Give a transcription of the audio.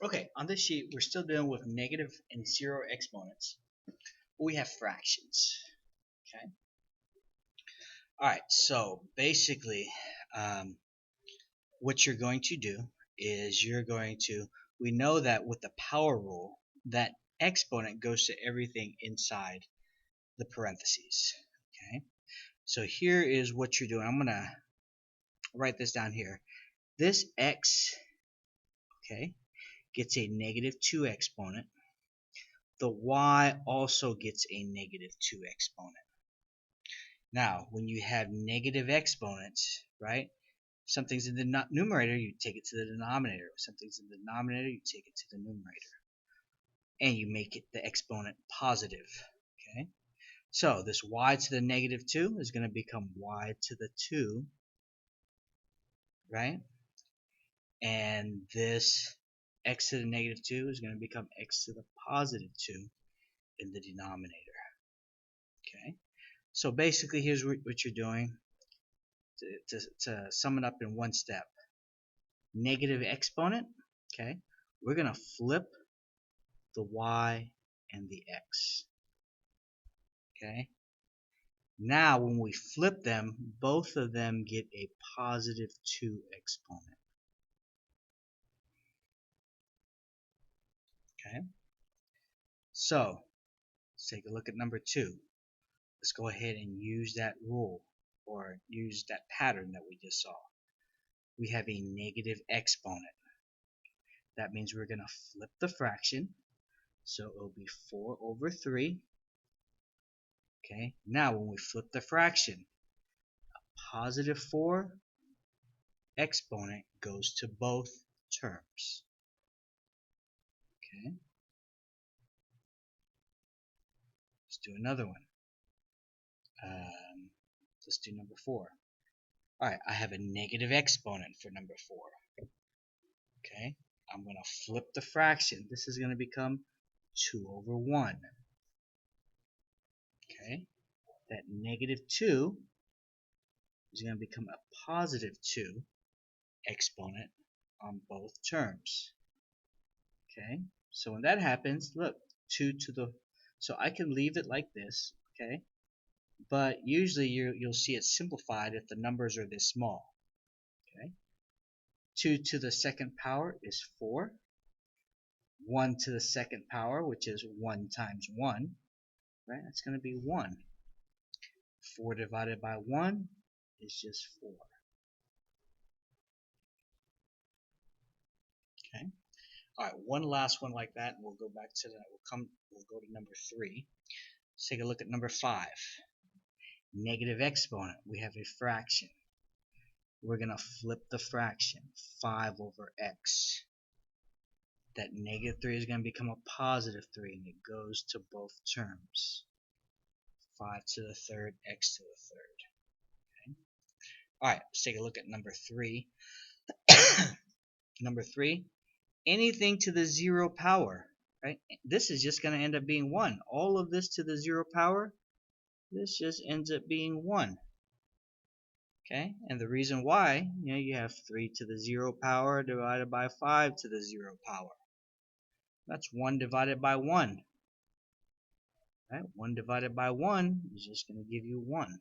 Okay, on this sheet, we're still dealing with negative and zero exponents. We have fractions. Okay. All right. So basically, um, what you're going to do is we know that with the power rule, that exponent goes to everything inside the parentheses. Okay. So here is what you're doing. I'm going to write this down here. This x, okay, gets a negative 2 exponent. The y also gets a negative 2 exponent. Now, when you have negative exponents, right, something's in the numerator, you take it to the denominator. Something's in the denominator, you take it to the numerator. And you make it the exponent positive. Okay? So this y to the negative 2 is going to become y to the 2, right? And this x to the negative 2 is going to become x to the positive 2 in the denominator. Okay? So basically, here's what you're doing to sum it up in one step. Negative exponent, okay? We're going to flip the y and the x. Okay? Now, when we flip them, both of them get a positive 2 exponent. Okay? So, let's take a look at number 2. Let's go ahead and use that rule, or use that pattern that we just saw. We have a negative exponent. That means we're going to flip the fraction. So it will be 4 over 3. Okay? Now, when we flip the fraction, positive 4 exponent goes to both terms. Okay? Let's do another one. Let's do number 4. Alright, I have a negative exponent for number 4. Okay? I'm going to flip the fraction. This is going to become 2 over 1. Okay? That negative 2 is going to become a positive 2 exponent on both terms. Okay? So when that happens, look, 2 to the... So I can leave it like this, okay? But usually you'll see it simplified if the numbers are this small. Okay? 2 to the second power is 4. 1 to the second power, which is 1 times 1, right? That's going to be 1. 4 divided by 1 is just 4. Okay? Alright, one last one like that, and we'll go back to that. We'll go to number 3. Let's take a look at number 5. Negative exponent. We have a fraction. We're going to flip the fraction. 5 over x. That negative 3 is going to become a positive 3, and it goes to both terms. 5 to the third, x to the third. Okay? Alright, let's take a look at number 3. Number 3, anything to the 0 power. Right? This is just going to end up being 1. All of this to the 0 power, this just ends up being 1. Okay? And the reason why, you have 3 to the 0 power divided by 5 to the 0 power. That's 1 divided by 1. Right? 1 divided by 1 is just going to give you 1.